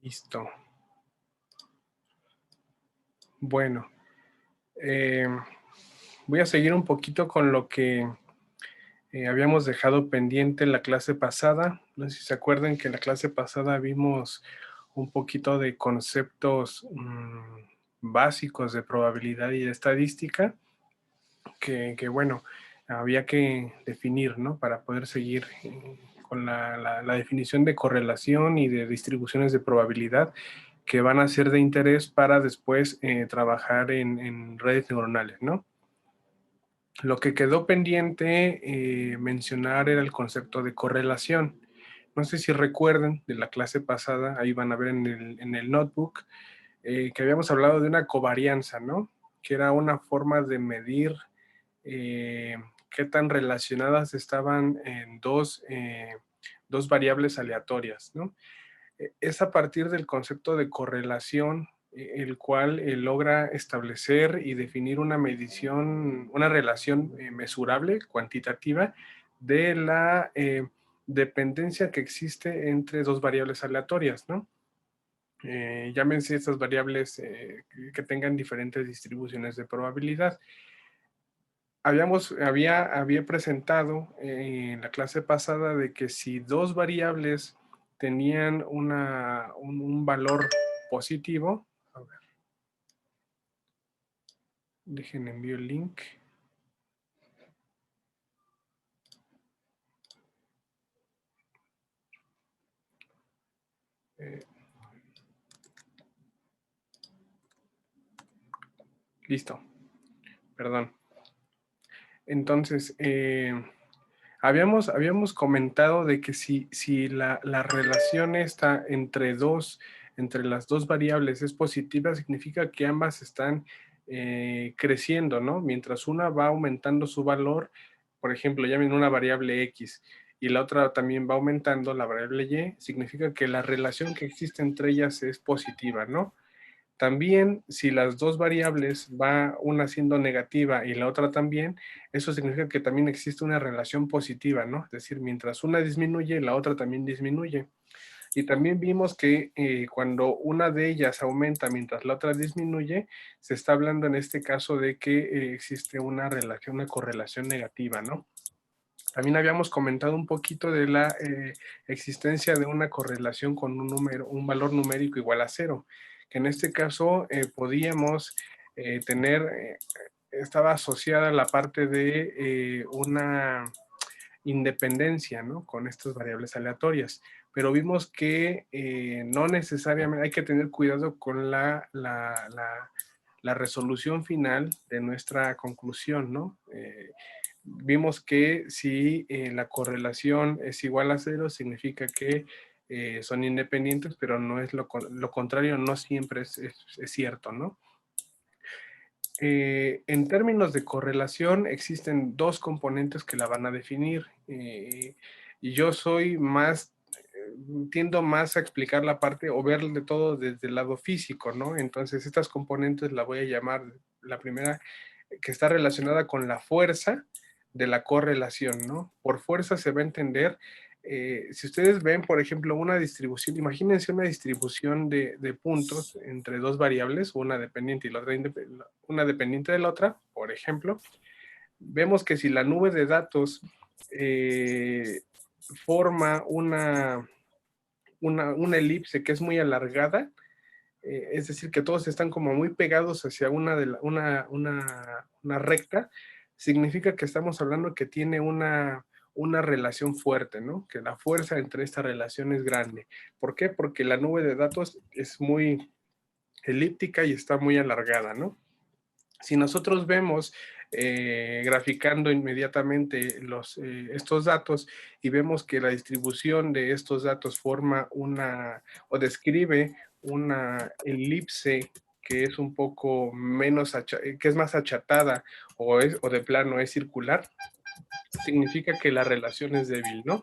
Listo. Bueno, eh, voy a seguir un poquito con lo que habíamos dejado pendiente en la clase pasada. No sé si se acuerdan que en la clase pasada vimos un poquito de conceptos básicos de probabilidad y de estadística que bueno, había que definir, ¿no? Para poder seguir con la definición de correlación y de distribuciones de probabilidad que van a ser de interés para después trabajar en redes neuronales, ¿no? Lo que quedó pendiente mencionar era el concepto de correlación. No sé si recuerden de la clase pasada, ahí van a ver en el notebook, que habíamos hablado de una covarianza, ¿no? Que era una forma de medir qué tan relacionadas estaban en dos variables aleatorias, ¿no? Es a partir del concepto de correlación, el cual logra establecer y definir una medición, una relación mesurable, cuantitativa, de la dependencia que existe entre dos variables aleatorias, ¿no? Llámense estas variables que tengan diferentes distribuciones de probabilidad. Había presentado en la clase pasada de que si dos variables tenían un valor positivo, a ver, dejen envío el link. Listo, perdón. Entonces, habíamos comentado de que si la relación está entre las dos variables es positiva, significa que ambas están creciendo, ¿no? Mientras una va aumentando su valor, por ejemplo, llamen una variable X y la otra también va aumentando la variable Y, significa que la relación que existe entre ellas es positiva, ¿no? También, si las dos variables va una siendo negativa y la otra también, eso significa que también existe una relación positiva, ¿no? Es decir, mientras una disminuye, la otra también disminuye. Y también vimos que cuando una de ellas aumenta mientras la otra disminuye, se está hablando en este caso de que existe una relación, una correlación negativa, ¿no? También habíamos comentado un poquito de la existencia de una correlación con un valor numérico igual a cero, que en este caso podíamos tener, estaba asociada la parte de una independencia, ¿no? Con estas variables aleatorias. Pero vimos que no necesariamente hay que tener cuidado con la resolución final de nuestra conclusión, ¿no? Vimos que si la correlación es igual a cero, significa que son independientes, pero no es lo contrario, no siempre es cierto, ¿no? En términos de correlación, existen dos componentes que la van a definir. Y yo tiendo más a explicar la parte o ver de todo desde el lado físico, ¿no? Entonces, estas componentes la voy a llamar la primera, que está relacionada con la fuerza de la correlación, ¿no? Por fuerza se va a entender si ustedes ven, por ejemplo, una distribución, imagínense una distribución de puntos entre dos variables, una dependiente y la otra una dependiente de la otra, por ejemplo, vemos que si la nube de datos forma una elipse que es muy alargada, es decir, que todos están como muy pegados hacia una recta, significa que estamos hablando que tiene una relación fuerte, ¿no? Que la fuerza entre esta relación es grande. ¿Por qué? Porque la nube de datos es muy elíptica y está muy alargada, ¿no? Si nosotros vemos graficando inmediatamente estos datos y vemos que la distribución de estos datos forma o describe una elipse que es un poco que es más achatada o de plano es circular, significa que la relación es débil, ¿no?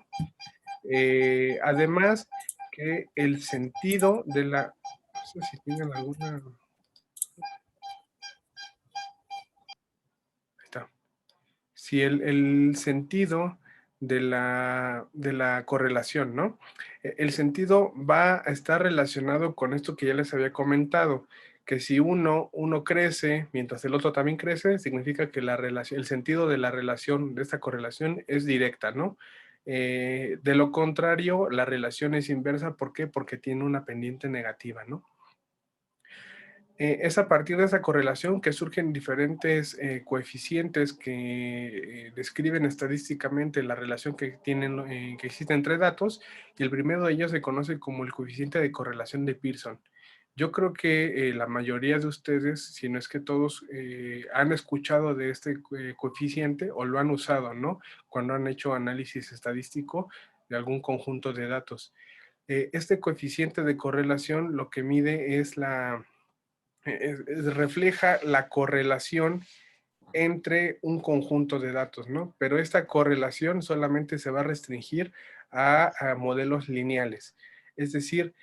Además que el sentido de no sé si tienen alguna... Ahí está. Si el sentido de la correlación, ¿no? El sentido va a estar relacionado con esto que ya les había comentado, que si uno crece mientras el otro también crece, significa que la relación, el sentido de la relación, de esta correlación, es directa, ¿no? De lo contrario, la relación es inversa. ¿Por qué? Porque tiene una pendiente negativa, ¿no? Es a partir de esa correlación que surgen diferentes coeficientes que describen estadísticamente la relación que tienen, que existe entre datos, y el primero de ellos se conoce como el coeficiente de correlación de Pearson. Yo creo que la mayoría de ustedes, si no es que todos, han escuchado de este coeficiente o lo han usado, ¿no? Cuando han hecho análisis estadístico de algún conjunto de datos. Este coeficiente de correlación lo que mide es refleja la correlación entre un conjunto de datos, ¿no? Pero esta correlación solamente se va a restringir a modelos lineales. Es decir,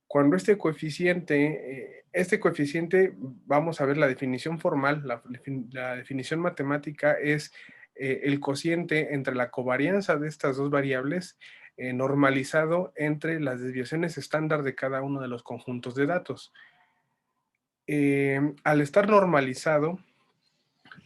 cuando este coeficiente, vamos a ver la definición formal, la definición matemática es el cociente entre la covarianza de estas dos variables normalizado entre las desviaciones estándar de cada uno de los conjuntos de datos. Al estar normalizado,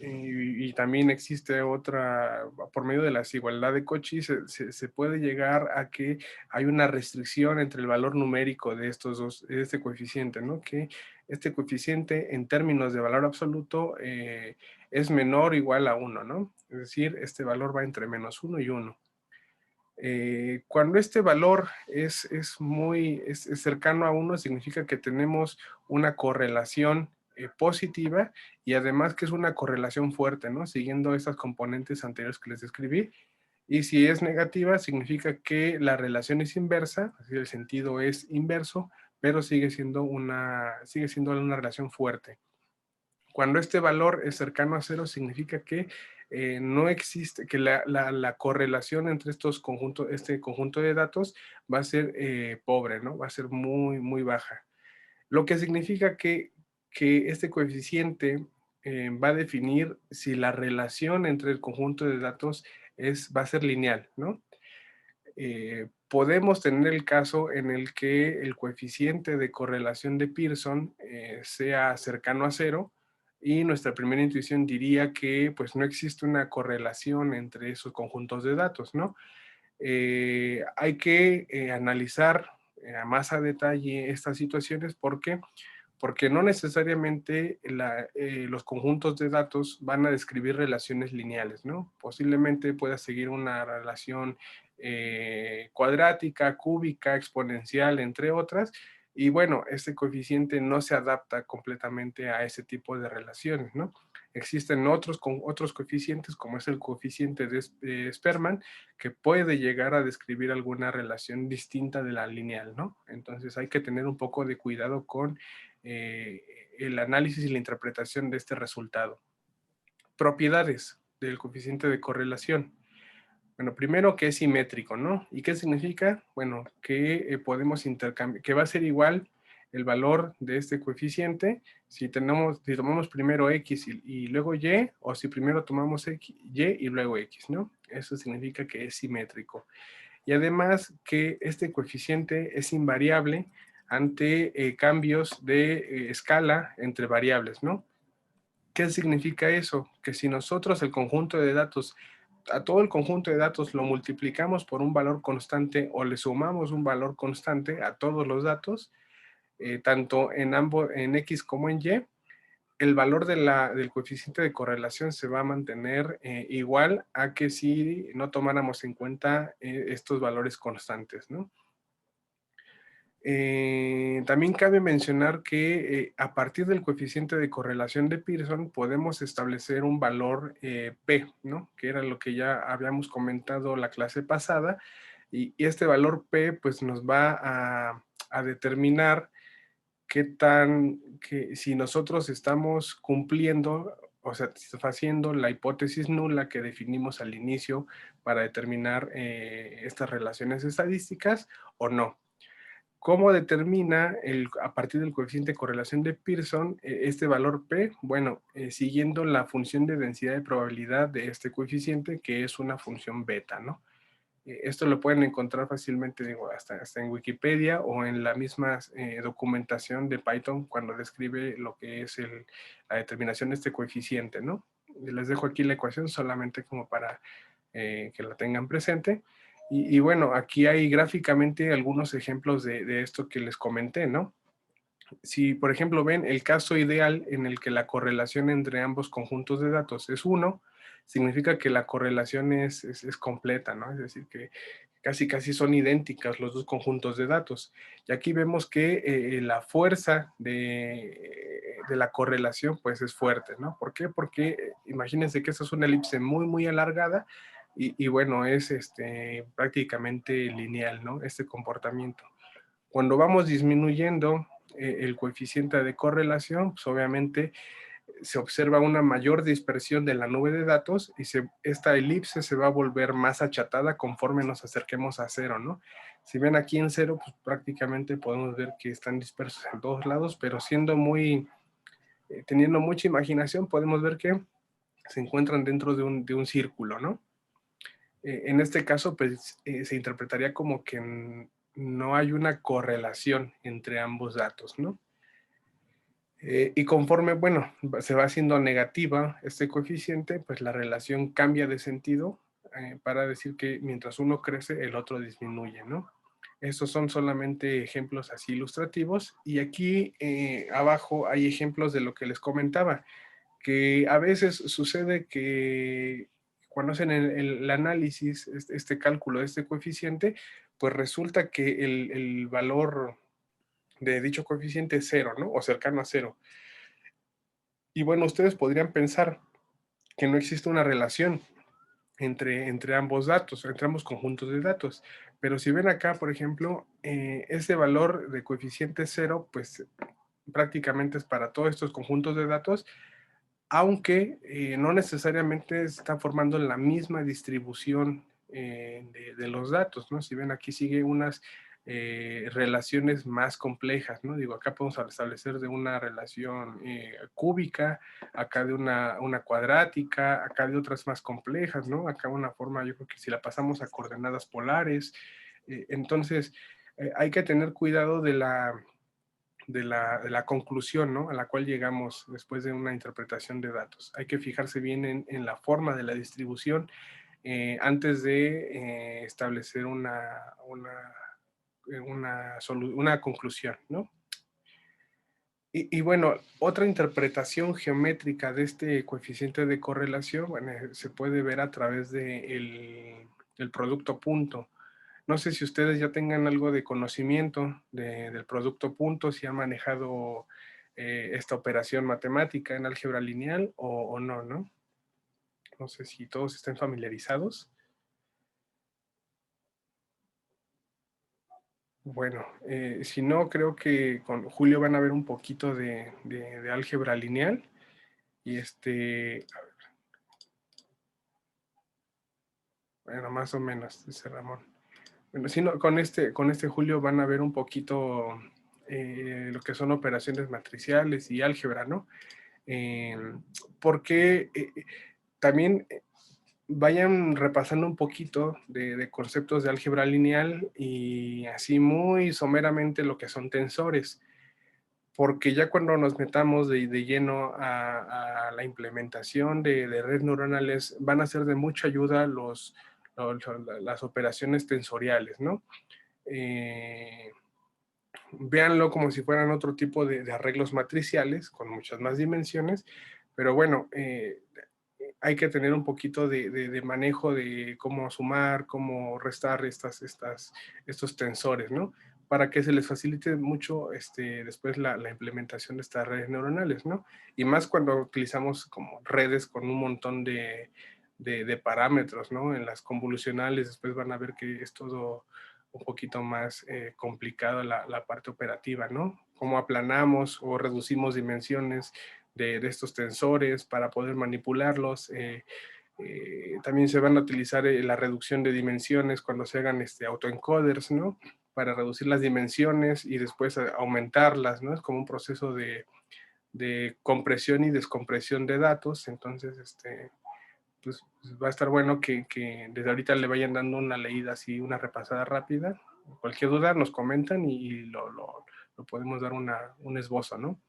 y también existe otra, por medio de la desigualdad de Cauchy, se puede llegar a que hay una restricción entre el valor numérico de estos dos, de este coeficiente, ¿no? Que este coeficiente en términos de valor absoluto es menor o igual a 1, ¿no? Es decir, este valor va entre -1 y 1. Cuando este valor es cercano a 1, significa que tenemos una correlación positiva, y además que es una correlación fuerte, ¿no? Siguiendo estas componentes anteriores que les describí. Y si es negativa, significa que la relación es inversa, así el sentido es inverso, pero sigue siendo una relación fuerte. Cuando este valor es cercano a 0, significa que no existe, que la correlación entre este conjunto de datos va a ser pobre, ¿no? Va a ser muy, muy baja. Lo que significa que este coeficiente va a definir si la relación entre el conjunto de datos va a ser lineal, ¿no? Podemos tener el caso en el que el coeficiente de correlación de Pearson sea cercano a 0, y nuestra primera intuición diría que pues no existe una correlación entre esos conjuntos de datos, ¿no? Hay que analizar más a detalle estas situaciones. ¿Por qué? Porque no necesariamente los conjuntos de datos van a describir relaciones lineales, ¿no? Posiblemente pueda seguir una relación cuadrática, cúbica, exponencial, entre otras, y bueno, este coeficiente no se adapta completamente a ese tipo de relaciones, ¿no? Existen otros coeficientes, como es el coeficiente de Spearman, que puede llegar a describir alguna relación distinta de la lineal, ¿no? Entonces hay que tener un poco de cuidado con el análisis y la interpretación de este resultado. Propiedades del coeficiente de correlación. Bueno, primero que es simétrico, ¿no? ¿Y qué significa? Bueno, que podemos intercambiar, que va a ser igual el valor de este coeficiente si tomamos primero X y luego Y, o si primero tomamos X, Y y luego X, ¿no? Eso significa que es simétrico. Y además que este coeficiente es invariable ante cambios de escala entre variables, ¿no? ¿Qué significa eso? Que si nosotros a todo el conjunto de datos lo multiplicamos por un valor constante o le sumamos un valor constante a todos los datos, tanto en X como en Y, el valor del coeficiente de correlación se va a mantener igual a que si no tomáramos en cuenta estos valores constantes, ¿no? También cabe mencionar que a partir del coeficiente de correlación de Pearson podemos establecer un valor P, ¿no? Que era lo que ya habíamos comentado la clase pasada, y este valor P pues nos va a determinar que si nosotros estamos cumpliendo o satisfaciendo la hipótesis nula que definimos al inicio para determinar estas relaciones estadísticas o no. ¿Cómo determina a partir del coeficiente de correlación de Pearson este valor P? Bueno, siguiendo la función de densidad de probabilidad de este coeficiente, que es una función beta, ¿no? Esto lo pueden encontrar fácilmente, digo, hasta en Wikipedia o en la misma documentación de Python cuando describe lo que es la determinación de este coeficiente, ¿no? Les dejo aquí la ecuación solamente como para que la tengan presente. Y bueno, aquí hay gráficamente algunos ejemplos de esto que les comenté, ¿no? Si, por ejemplo, ven el caso ideal en el que la correlación entre ambos conjuntos de datos es 1, significa que la correlación es completa, ¿no? Es decir, que casi son idénticas los dos conjuntos de datos. Y aquí vemos que la fuerza de la correlación, pues, es fuerte, ¿no? ¿Por qué? Porque imagínense que esta es una elipse muy alargada y bueno, es prácticamente lineal, ¿no? Este comportamiento. Cuando vamos disminuyendo el coeficiente de correlación, pues obviamente se observa una mayor dispersión de la nube de datos y esta elipse se va a volver más achatada conforme nos acerquemos a cero, ¿no? Si ven aquí en cero, pues prácticamente podemos ver que están dispersos en todos lados, pero teniendo mucha imaginación, podemos ver que se encuentran dentro de un círculo, ¿no? En este caso, pues se interpretaría como que no hay una correlación entre ambos datos, ¿no? Y conforme, bueno, se va haciendo negativa este coeficiente, pues la relación cambia de sentido para decir que mientras uno crece, el otro disminuye, ¿no? Estos son solamente ejemplos así ilustrativos. Y aquí abajo hay ejemplos de lo que les comentaba, que a veces sucede que cuando hacen el análisis, este cálculo de este coeficiente, pues resulta que el valor de dicho coeficiente es cero, ¿no? O cercano a cero. Y bueno, ustedes podrían pensar que no existe una relación entre ambos datos, entre ambos conjuntos de datos. Pero si ven acá, por ejemplo, ese valor de coeficiente cero, pues prácticamente es para todos estos conjuntos de datos, aunque no necesariamente está formando la misma distribución de los datos, ¿no? Si ven aquí sigue unas relaciones más complejas, ¿no? Digo, acá podemos establecer de una relación cúbica, acá de una cuadrática, acá de otras más complejas, ¿no? Acá una forma, yo creo que si la pasamos a coordenadas polares, entonces hay que tener cuidado de la conclusión, ¿no? A la cual llegamos después de una interpretación de datos. Hay que fijarse bien en la forma de la distribución antes de establecer una conclusión, ¿no? Y bueno, otra interpretación geométrica de este coeficiente de correlación, bueno, se puede ver a través del producto punto. No sé si ustedes ya tengan algo de conocimiento del producto punto, si han manejado esta operación matemática en álgebra lineal o no, ¿no? No sé si todos estén familiarizados. Bueno, si no, creo que con Julio van a ver un poquito de álgebra lineal. Y bueno, más o menos, dice Ramón. Bueno, si no, con este Julio van a ver un poquito lo que son operaciones matriciales y álgebra, ¿no? Eh, porque también vayan repasando un poquito de conceptos de álgebra lineal y así muy someramente lo que son tensores, porque ya cuando nos metamos de lleno a la implementación de redes neuronales, van a ser de mucha ayuda las operaciones tensoriales, ¿no? Eh, Véanlo como si fueran otro tipo de arreglos matriciales con muchas más dimensiones, pero bueno, hay que tener un poquito de manejo de cómo sumar, cómo restar estos tensores, ¿no? Para que se les facilite mucho después la implementación de estas redes neuronales, ¿no? Y más cuando utilizamos como redes con un montón de parámetros, ¿no? En las convolucionales después van a ver que es todo un poquito más complicada la parte operativa, ¿no? Cómo aplanamos o reducimos dimensiones de estos tensores para poder manipularlos. También se van a utilizar la reducción de dimensiones cuando se hagan autoencoders, ¿no? Para reducir las dimensiones y después aumentarlas, ¿no? Es como un proceso de compresión y descompresión de datos. Entonces, pues va a estar bueno que desde ahorita le vayan dando una leída así, una repasada rápida. Cualquier duda nos comentan y lo podemos dar un esbozo, ¿no?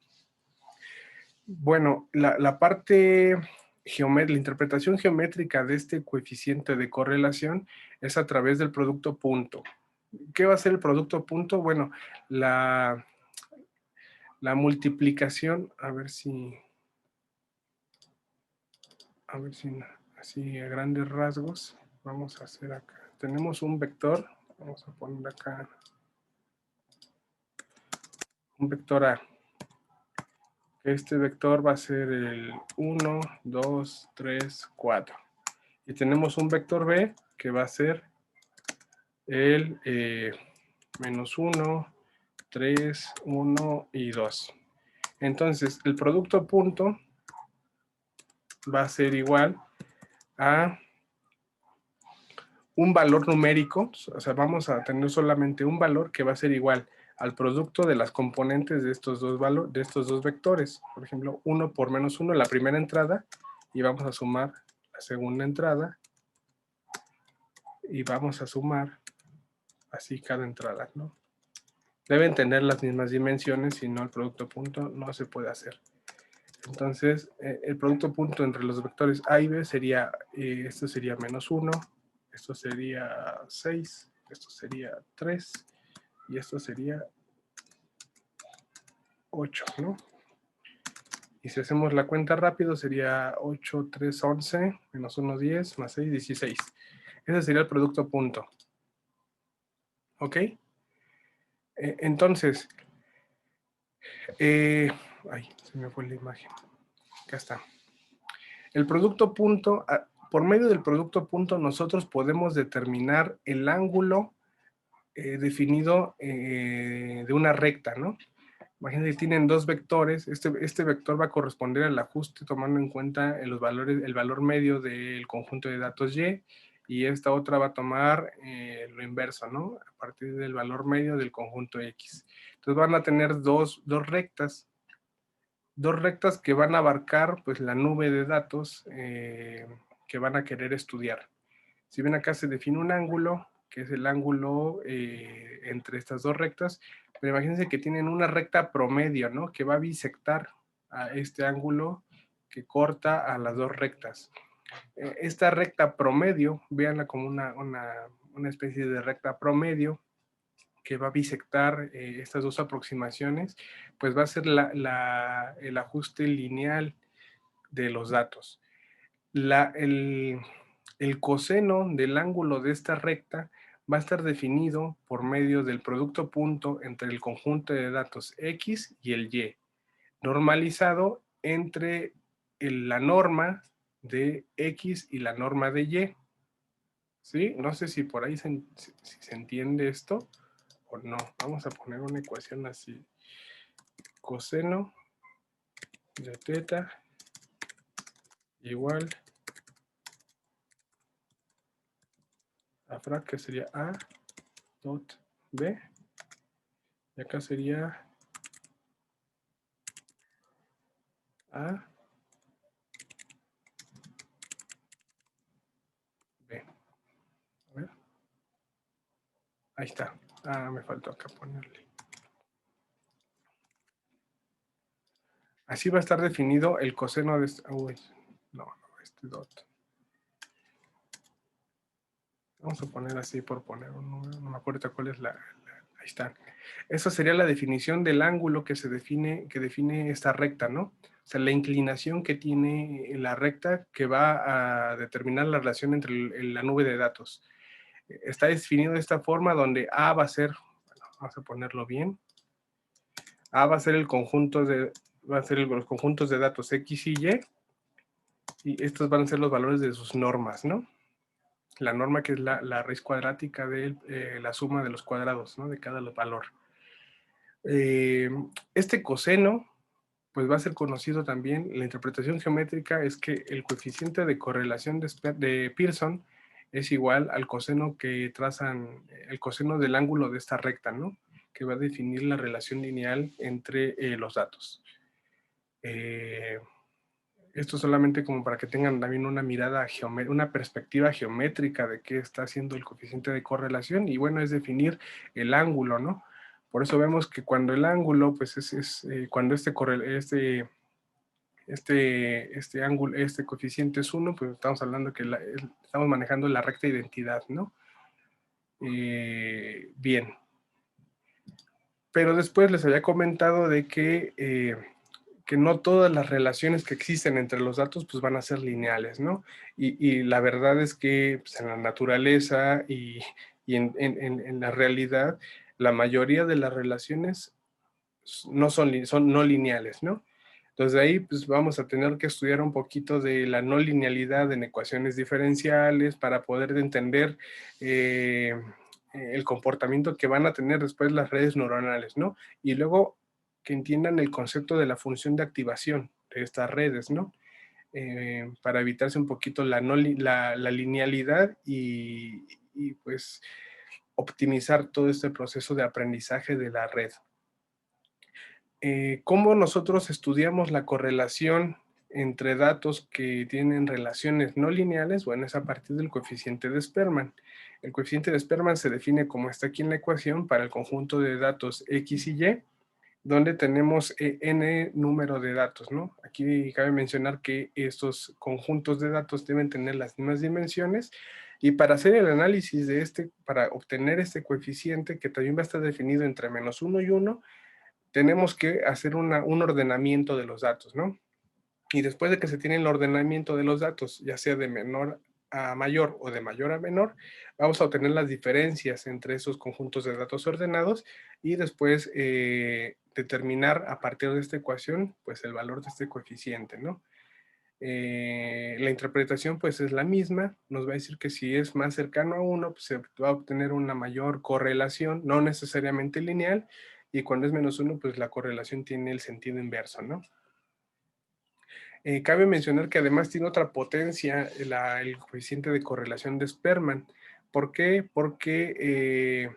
Bueno, la parte la interpretación geométrica de este coeficiente de correlación es a través del producto punto. ¿Qué va a ser el producto punto? Bueno, la multiplicación, a ver si así a grandes rasgos, vamos a hacer acá. Tenemos un vector, vamos a poner acá un vector A. Este vector va a ser el 1, 2, 3, 4. Y tenemos un vector B que va a ser el menos 1, 3, 1 y 2. Entonces, el producto punto va a ser igual a un valor numérico, o sea, vamos a tener solamente un valor que va a ser igual al producto de las componentes de estos dos vectores. Por ejemplo, 1 por menos 1, la primera entrada, y vamos a sumar la segunda entrada, y vamos a sumar así cada entrada, ¿no? Deben tener las mismas dimensiones, si no el producto punto no se puede hacer. Entonces, el producto punto entre los vectores A y B sería, esto sería menos 1, esto sería 6, esto sería 3 y esto sería 8, ¿no? Y si hacemos la cuenta rápido sería 8, 3, 11, menos 1, 10, más 6, 16. Ese sería el producto punto. ¿Ok? Entonces, ay, se me fue la imagen. Acá está. El producto punto, por medio del producto punto nosotros podemos determinar el ángulo definido de una recta, ¿no? Imagínense que tienen dos vectores, este vector va a corresponder al ajuste tomando en cuenta el valor medio del conjunto de datos y esta otra va a tomar lo inverso, ¿no? A partir del valor medio del conjunto X. Entonces van a tener dos rectas que van a abarcar pues la nube de datos que van a querer estudiar. Si ven acá se define un ángulo, que es el ángulo entre estas dos rectas, pero imagínense que tienen una recta promedio, ¿no? Que va a bisectar a este ángulo que corta a las dos rectas. Esta recta promedio, véanla como una especie de recta promedio, que va a bisectar estas dos aproximaciones, pues va a ser el ajuste lineal de los datos. El coseno del ángulo de esta recta va a estar definido por medio del producto punto entre el conjunto de datos X y el Y, normalizado entre la norma de X y la norma de Y. ¿Sí? No sé si por ahí si se entiende esto o no. Vamos a poner una ecuación así. Coseno de teta igual a frac, que sería A dot B. Y acá sería A B. A ver. Ahí está. Ah, me faltó acá ponerle. Así va a estar definido el coseno de este. Uy, no, este dot. Vamos a poner así por poner un número. No me acuerdo cuál es ahí está. Esa sería la definición del ángulo que define esta recta, ¿no? O sea, la inclinación que tiene la recta que va a determinar la relación entre la nube de datos. Está definido de esta forma donde A va a ser, bueno, vamos a ponerlo bien. A va a ser los conjuntos de datos X y Y, y estos van a ser los valores de sus normas, ¿no? La norma que es la raíz cuadrática de la suma de los cuadrados, ¿no? De cada valor. Este coseno, pues va a ser conocido también, la interpretación geométrica es que el coeficiente de correlación de Pearson es igual al coseno que trazan, el coseno del ángulo de esta recta, ¿no? Que va a definir la relación lineal entre los datos. Esto solamente como para que tengan también una mirada, una perspectiva geométrica de qué está haciendo el coeficiente de correlación, y bueno, es definir el ángulo, ¿no? Por eso vemos que cuando el ángulo, pues cuando este ángulo, este coeficiente es 1, pues estamos hablando que estamos manejando la recta identidad, ¿no? Bien. Pero después les había comentado de que no todas las relaciones que existen entre los datos pues van a ser lineales, ¿no? Y la verdad es que pues, en la naturaleza y en la realidad, la mayoría de las relaciones no son no lineales, ¿no? Entonces de ahí pues vamos a tener que estudiar un poquito de la no linealidad en ecuaciones diferenciales para poder entender el comportamiento que van a tener después las redes neuronales, ¿no? Y luego que entiendan el concepto de la función de activación de estas redes, ¿no? Para evitarse un poquito la linealidad y pues optimizar todo este proceso de aprendizaje de la red. ¿Cómo nosotros estudiamos la correlación entre datos que tienen relaciones no lineales? Bueno, es a partir del coeficiente de Spearman. El coeficiente de Spearman se define como está aquí en la ecuación para el conjunto de datos X y Y, donde tenemos n número de datos, ¿no? Aquí cabe mencionar que estos conjuntos de datos deben tener las mismas dimensiones, y para hacer el análisis de para obtener este coeficiente, que también va a estar definido entre -1 y 1, tenemos que hacer un ordenamiento de los datos, ¿no? Y después de que se tiene el ordenamiento de los datos, ya sea de menor a mayor o de mayor a menor, vamos a obtener las diferencias entre esos conjuntos de datos ordenados y después determinar a partir de esta ecuación, pues el valor de este coeficiente, ¿no? La interpretación pues es la misma, nos va a decir que si es más cercano a 1, pues se va a obtener una mayor correlación, no necesariamente lineal, y cuando es -1, pues la correlación tiene el sentido inverso, ¿no? Cabe mencionar que además tiene otra potencia el coeficiente de correlación de Spearman. ¿Por qué? Porque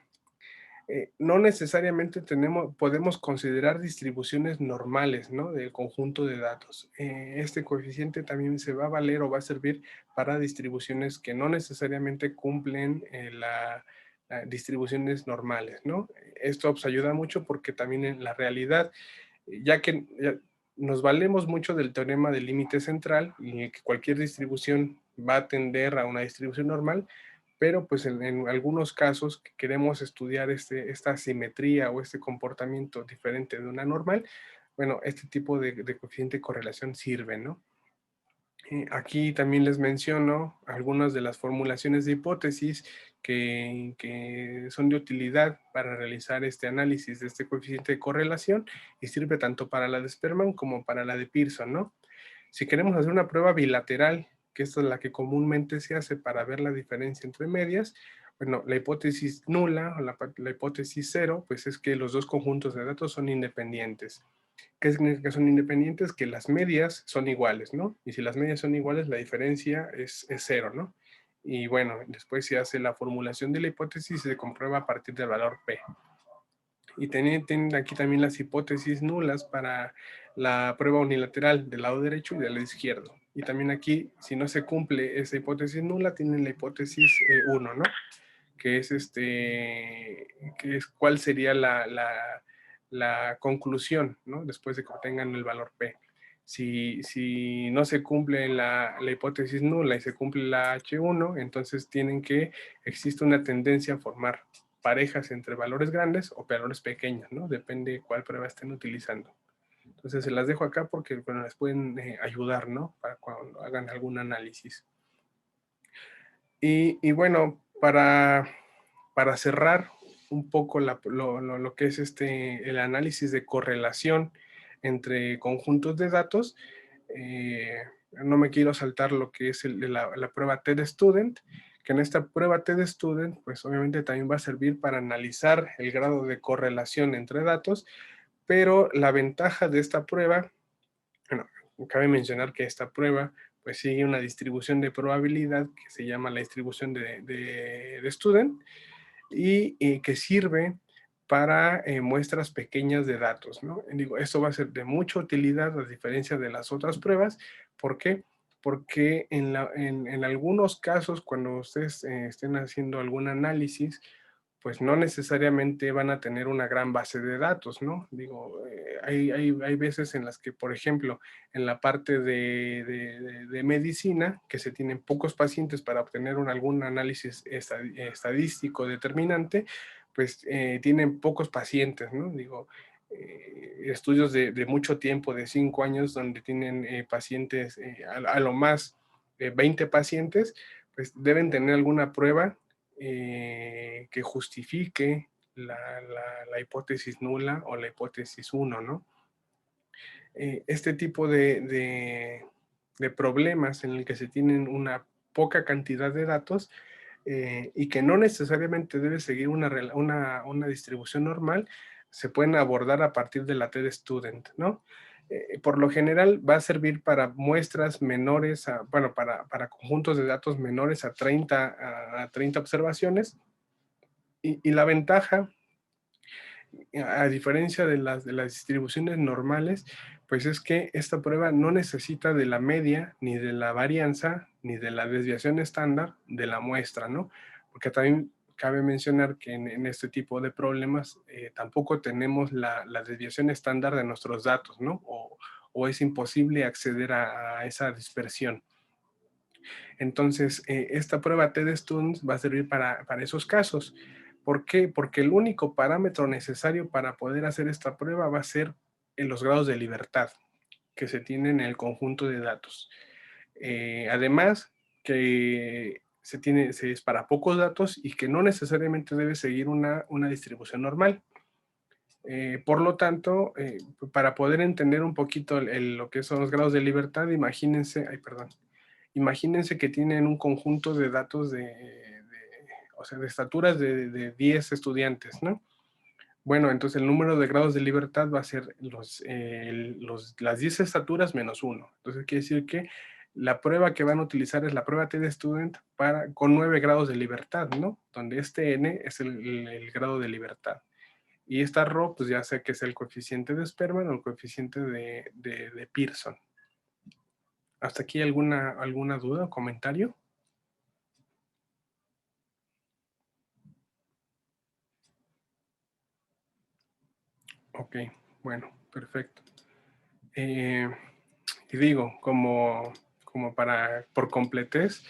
no necesariamente podemos considerar distribuciones normales, ¿no? Del conjunto de datos. Este coeficiente también se va a valer o va a servir para distribuciones que no necesariamente cumplen las distribuciones normales, ¿no? Esto pues, ayuda mucho porque también en la realidad, ya que nos valemos mucho del teorema del límite central y que cualquier distribución va a tender a una distribución normal, pero pues en algunos casos que queremos estudiar esta simetría o este comportamiento diferente de una normal, bueno, este tipo de coeficiente de correlación sirve, ¿no? Aquí también les menciono algunas de las formulaciones de hipótesis que son de utilidad para realizar este análisis de este coeficiente de correlación, y sirve tanto para la de Spearman como para la de Pearson, ¿no? Si queremos hacer una prueba bilateral, que esta es la que comúnmente se hace para ver la diferencia entre medias, bueno, la hipótesis nula o la hipótesis cero, pues es que los dos conjuntos de datos son independientes. ¿Qué significa que son independientes? Que las medias son iguales, ¿no? Y si las medias son iguales, la diferencia es cero, ¿no? Y bueno, después se hace la formulación de la hipótesis y se comprueba a partir del valor P. Y tienen aquí también las hipótesis nulas para la prueba unilateral del lado derecho y del lado izquierdo. Y también aquí, si no se cumple esa hipótesis nula, tienen la hipótesis 1, ¿no? Que es cuál sería la conclusión, ¿no? Después de que obtengan el valor P. Si no se cumple la hipótesis nula y se cumple la H1, entonces existe una tendencia a formar parejas entre valores grandes o valores pequeños, ¿no? Depende de cuál prueba estén utilizando. Entonces se las dejo acá porque bueno, les pueden ayudar, ¿no? Para cuando hagan algún análisis. Y bueno, para cerrar un poco lo que es el análisis de correlación entre conjuntos de datos, no me quiero saltar lo que es la prueba TED-Student, que en esta prueba TED-Student, pues obviamente también va a servir para analizar el grado de correlación entre datos, pero la ventaja de esta prueba, bueno, cabe mencionar que esta prueba pues sigue una distribución de probabilidad que se llama la distribución de Student, y que sirve para muestras pequeñas de datos, ¿no? Digo, esto va a ser de mucha utilidad a diferencia de las otras pruebas. ¿Por qué? Porque en algunos casos, cuando ustedes estén haciendo algún análisis, pues no necesariamente van a tener una gran base de datos, ¿no? Digo, hay veces en las que, por ejemplo, en la parte de medicina, que se tienen pocos pacientes para obtener algún análisis estadístico determinante, pues tienen pocos pacientes, ¿no? Digo, estudios de mucho tiempo, de 5 años, donde tienen pacientes, a lo más 20 pacientes, pues deben tener alguna prueba que justifique la hipótesis nula o la hipótesis 1, ¿no? Este tipo de problemas en el que se tienen una poca cantidad de datos y que no necesariamente debe seguir una distribución normal, se pueden abordar a partir de la TED Student, ¿no? Por lo general va a servir para muestras menores, bueno, para conjuntos de datos menores a 30 observaciones, y la ventaja, a diferencia de las distribuciones normales, pues es que esta prueba no necesita de la media, ni de la varianza, ni de la desviación estándar de la muestra, ¿no? Porque también cabe mencionar que en este tipo de problemas tampoco tenemos la desviación estándar de nuestros datos, ¿no? O es imposible acceder a esa dispersión. Entonces, esta prueba TED-Students va a servir para esos casos. ¿Por qué? Porque el único parámetro necesario para poder hacer esta prueba va a ser en los grados de libertad que se tienen en el conjunto de datos. Además, que se es para pocos datos y que no necesariamente debe seguir una distribución normal. Por lo tanto, para poder entender un poquito lo que son los grados de libertad, imagínense, ay, perdón, imagínense que tienen un conjunto de datos o sea, de estaturas de 10 estudiantes, ¿no? Bueno, entonces el número de grados de libertad va a ser las 10 estaturas menos 1. Entonces quiere decir que la prueba que van a utilizar es la prueba TED-Student con 9 grados de libertad, ¿no? Donde este n es el grado de libertad. Y esta rho, pues ya sé que es el coeficiente de Spearman o el coeficiente de Pearson. ¿Hasta aquí alguna duda o comentario? Ok, bueno, perfecto. Y digo, como por completez,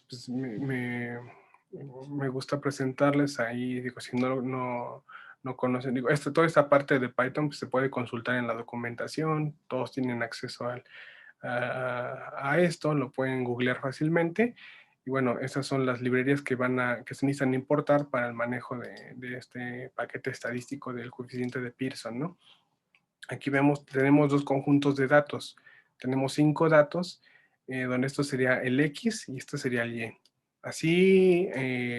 pues me gusta presentarles ahí, digo, si no conocen, digo, toda esta parte de Python pues, se puede consultar en la documentación, todos tienen acceso a esto, lo pueden googlear fácilmente. Y bueno, esas son las librerías que se necesitan importar para el manejo de este paquete estadístico del coeficiente de Pearson, ¿no? Aquí tenemos dos conjuntos de datos. Tenemos 5 datos, donde esto sería el X y esto sería el Y. Así,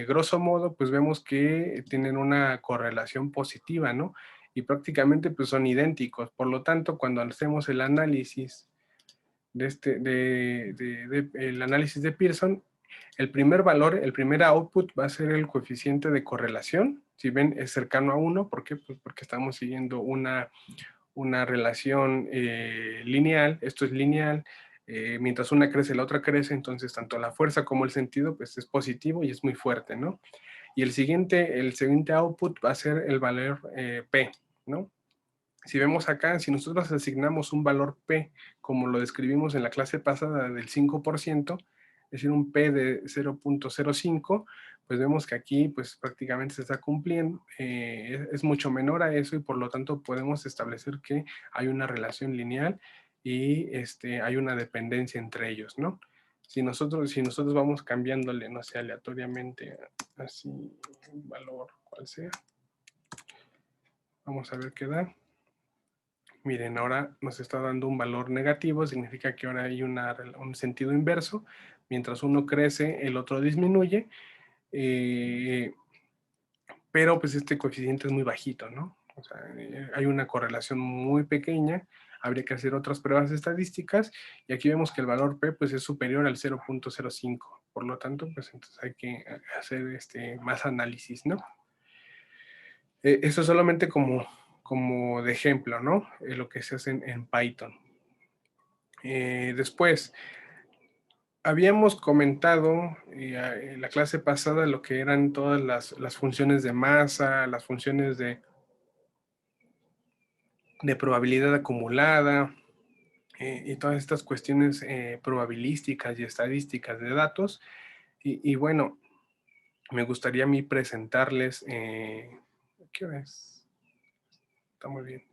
grosso modo, pues vemos que tienen una correlación positiva, ¿no? Y prácticamente pues son idénticos. Por lo tanto, cuando hacemos el análisis el análisis de Pearson, el primer valor, el primer output va a ser el coeficiente de correlación. Si ven, es cercano a 1. ¿Por qué? Pues porque estamos siguiendo una relación lineal, esto es lineal, mientras una crece, la otra crece, entonces tanto la fuerza como el sentido pues es positivo y es muy fuerte, ¿no? Y el siguiente output va a ser el valor P, ¿no? Si vemos acá, si nosotros asignamos un valor P, como lo describimos en la clase pasada del 5%, es decir, un P de 0.05, pues vemos que aquí pues prácticamente se está cumpliendo, es mucho menor a eso y por lo tanto podemos establecer que hay una relación lineal y hay una dependencia entre ellos, ¿no? Si nosotros vamos cambiándole, no sé, aleatoriamente, así, un valor cual sea, vamos a ver qué da. Miren, ahora nos está dando un valor negativo, significa que ahora hay un sentido inverso. Mientras uno crece, el otro disminuye. Pero pues este coeficiente es muy bajito, ¿no? O sea, hay una correlación muy pequeña. Habría que hacer otras pruebas estadísticas. Y aquí vemos que el valor P pues, es superior al 0.05. Por lo tanto, pues entonces hay que hacer más análisis, ¿no? Eso solamente como de ejemplo, ¿no? Lo que se hace en Python. Después, habíamos comentado en la clase pasada lo que eran todas las funciones de masa, las funciones de probabilidad acumulada, y todas estas cuestiones probabilísticas y estadísticas de datos. Y bueno, me gustaría a mí presentarles, ¿qué hora es? Está muy bien.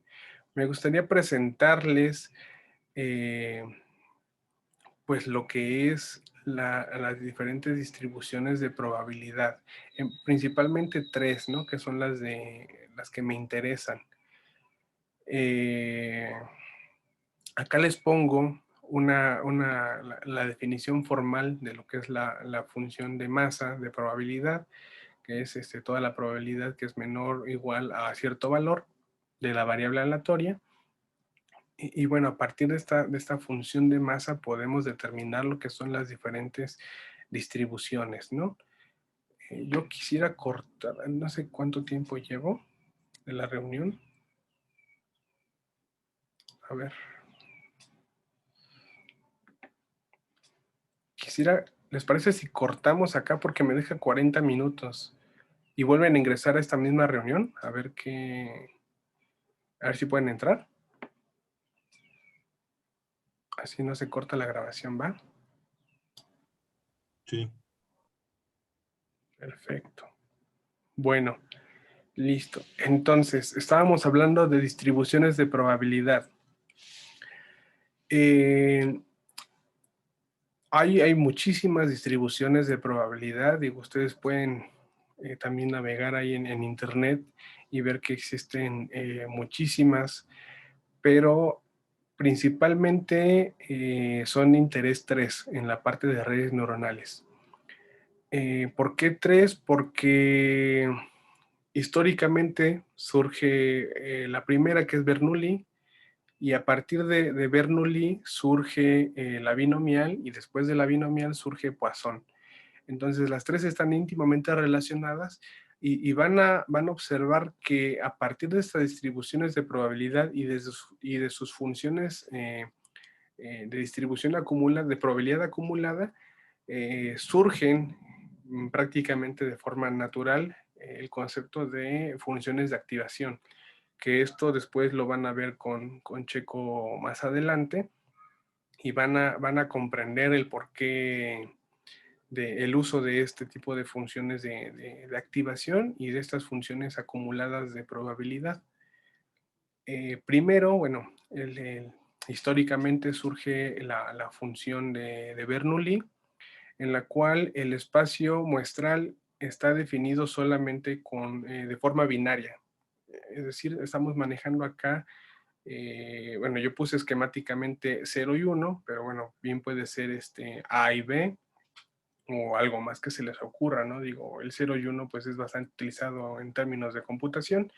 Me gustaría presentarles eh, pues lo que es las diferentes distribuciones de probabilidad, principalmente tres, ¿no? Que son las que me interesan. Eh, Acá les pongo la definición formal de lo que es la función de masa de probabilidad, que es toda la probabilidad que es menor o igual a cierto valor de la variable aleatoria. Y bueno, a partir de esta función de masa podemos determinar lo que son las diferentes distribuciones, ¿no? Yo quisiera cortar, no sé cuánto tiempo llevo de la reunión. A ver. ¿Les parece si cortamos acá porque me deja 40 minutos y vuelven a ingresar a esta misma reunión? A ver si pueden entrar. Así no se corta la grabación, ¿va? Sí. Perfecto. Bueno, listo. Entonces, estábamos hablando de distribuciones de probabilidad. Hay muchísimas distribuciones de probabilidad y ustedes pueden también navegar ahí en internet y ver que existen muchísimas, pero principalmente son de interés 3 en la parte de redes neuronales. ¿Por qué 3? Porque históricamente surge la primera, que es Bernoulli, y a partir de Bernoulli surge la binomial, y después de la binomial surge Poisson. Entonces las tres están íntimamente relacionadas y van a observar que a partir de estas distribuciones de probabilidad y de sus funciones de distribución acumulada, de probabilidad acumulada, surgen prácticamente de forma natural el concepto de funciones de activación, que esto después lo van a ver con Checo más adelante y van a comprender el porqué del uso de este tipo de funciones de activación y de estas funciones acumuladas de probabilidad. Primero, bueno, históricamente surge la función de Bernoulli, en la cual el espacio muestral está definido solamente de forma binaria. Es decir, estamos manejando acá, bueno, yo puse esquemáticamente 0 y 1, pero bueno, bien puede ser A y B, o algo más que se les ocurra, ¿no? Digo, el 0 y 1 pues es bastante utilizado en términos de computación,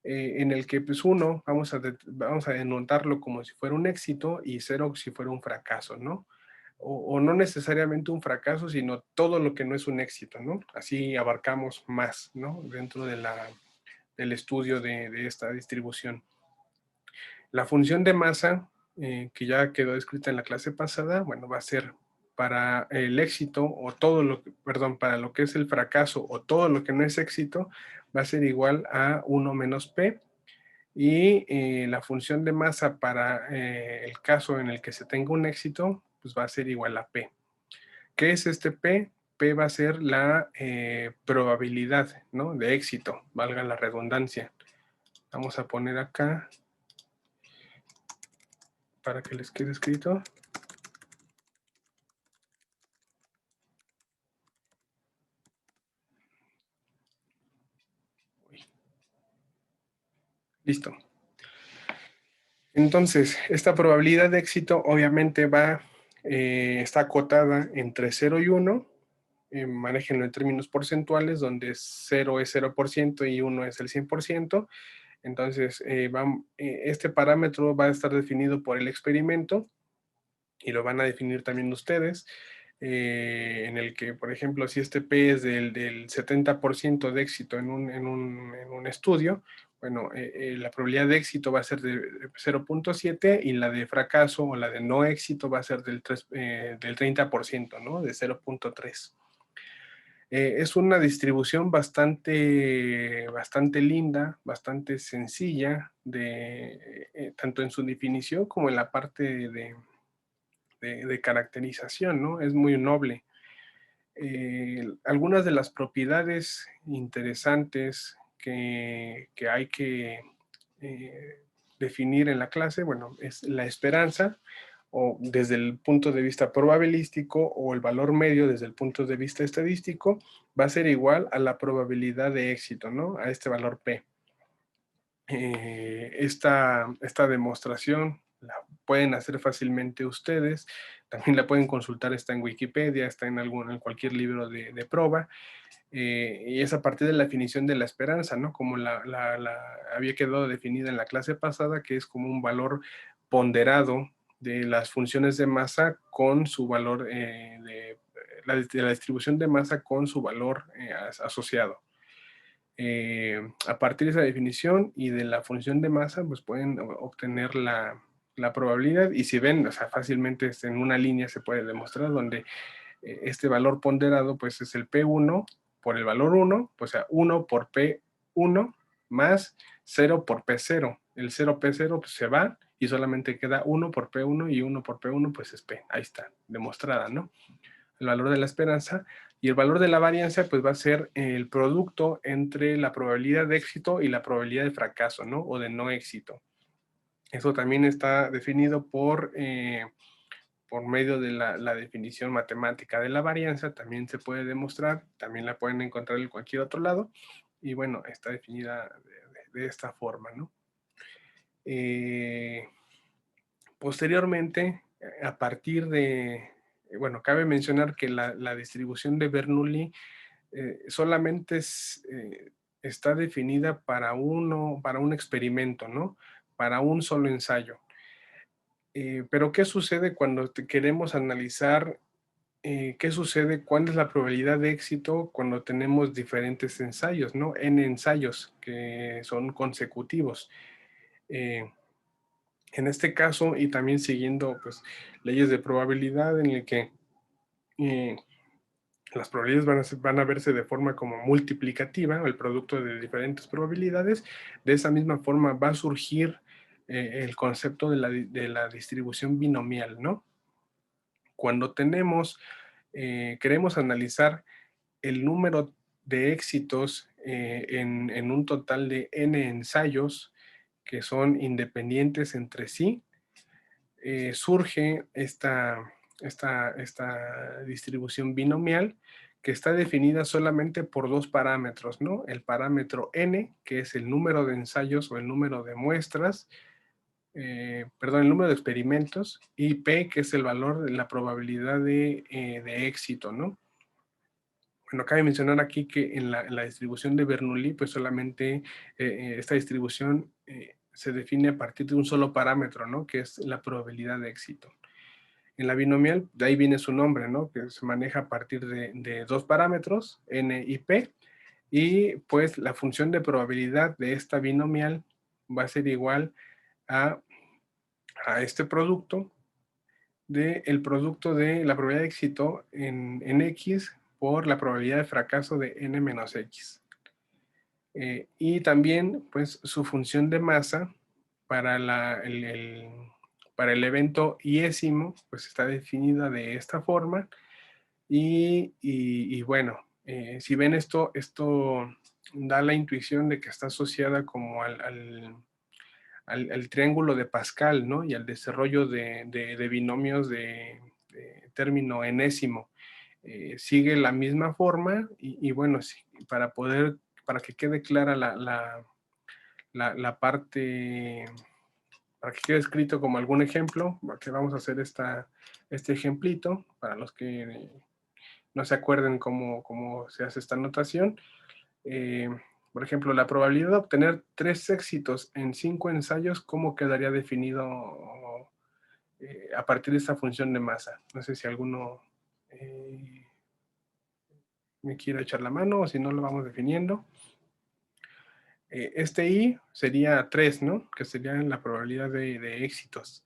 en el que pues 1 vamos a denotarlo como si fuera un éxito y 0 si fuera un fracaso, ¿no? O no necesariamente un fracaso, sino todo lo que no es un éxito, ¿no? Así abarcamos más, ¿no? Dentro del estudio de esta distribución. La función de masa, que ya quedó descrita en la clase pasada, bueno, va a ser para el éxito o todo lo que, perdón, para lo que es el fracaso o todo lo que no es éxito, va a ser igual a 1 menos P. Y la función de masa para el caso en el que se tenga un éxito, pues va a ser igual a P. ¿Qué es este P? P va a ser la probabilidad, ¿no? De éxito, valga la redundancia. Vamos a poner acá para que les quede escrito. Listo. Entonces, esta probabilidad de éxito obviamente está acotada entre 0 y 1. Manéjenlo en términos porcentuales, donde 0 es 0% y 1 es el 100%. Entonces, este parámetro va a estar definido por el experimento y lo van a definir también ustedes. en el que, por ejemplo, si este P es del 70% de éxito en un estudio, bueno, la probabilidad de éxito va a ser de 0.7 y la de fracaso o la de no éxito va a ser del 30%, ¿no? De 0.3. Es una distribución bastante linda, bastante sencilla, tanto en su definición como en la parte de caracterización, ¿no? Es muy noble. Algunas de las propiedades interesantes que hay que definir en la clase, bueno, es la esperanza, o desde el punto de vista probabilístico, o el valor medio desde el punto de vista estadístico, va a ser igual a la probabilidad de éxito, ¿no? A este valor P. Esta demostración la pueden hacer fácilmente ustedes, también la pueden consultar, está en Wikipedia, está en cualquier libro de prueba, y es a partir de la definición de la esperanza, ¿no? Como había quedado definida en la clase pasada, que es como un valor ponderado de las funciones de masa con su valor, de la distribución de masa con su valor asociado. A partir de esa definición y de la función de masa, pues pueden obtener la probabilidad, y si ven, o sea, fácilmente en una línea se puede demostrar donde este valor ponderado pues es el P1 por el valor 1, pues o sea, 1 por P1 más 0 por P0. El 0P0 pues se va y solamente queda 1 por P1 y 1 por P1 pues es P. Ahí está, demostrada, ¿no? El valor de la esperanza, y el valor de la varianza pues va a ser el producto entre la probabilidad de éxito y la probabilidad de fracaso, ¿no? O de no éxito. Eso también está definido por medio de la definición matemática de la varianza. También se puede demostrar, también la pueden encontrar en cualquier otro lado, y bueno, está definida de esta forma, ¿no? Posteriormente, a partir bueno, cabe mencionar que la distribución de Bernoulli solamente está definida para un experimento, ¿no? Para un solo ensayo. Pero ¿qué sucede cuando queremos analizar qué sucede? ¿Cuál es la probabilidad de éxito cuando tenemos diferentes ensayos, ¿no? N ensayos que son consecutivos. En este caso, y también siguiendo pues leyes de probabilidad en el que eh, las probabilidades van a verse de forma como multiplicativa, el producto de diferentes probabilidades. De esa misma forma va a surgir el concepto de la distribución binomial, ¿no? Cuando queremos analizar el número de éxitos en un total de n ensayos que son independientes entre sí, surge esta distribución binomial, que está definida solamente por dos parámetros, ¿no? El parámetro n, que es el número de ensayos o el número de muestras, perdón, el número de experimentos, y p, que es el valor de la probabilidad de éxito, ¿no? Bueno, cabe mencionar aquí que en la distribución de Bernoulli, pues solamente esta distribución se define a partir de un solo parámetro, ¿no? Que es la probabilidad de éxito. En la binomial, de ahí viene su nombre, ¿no? Que se maneja a partir de dos parámetros, n y p, y pues la función de probabilidad de esta binomial va a ser igual a, este producto, el producto de la probabilidad de éxito en x por la probabilidad de fracaso de n menos x. Y también, pues, su función de masa para para el evento iésimo, pues está definida de esta forma. Y bueno, si ven esto da la intuición de que está asociada como al triángulo de Pascal, ¿no? Y al desarrollo de binomios de término enésimo. Sigue la misma forma, y bueno, sí, para que quede clara la parte, para que quede escrito como algún ejemplo, que vamos a hacer este ejemplito, para los que no se acuerden cómo se hace esta notación. Eh, por ejemplo, la probabilidad de obtener 3 éxitos en 5 ensayos, ¿cómo quedaría definido a partir de esta función de masa? No sé si alguno me quiero echar la mano, o si no lo vamos definiendo. Este I sería 3, ¿no? Que sería la probabilidad de éxitos.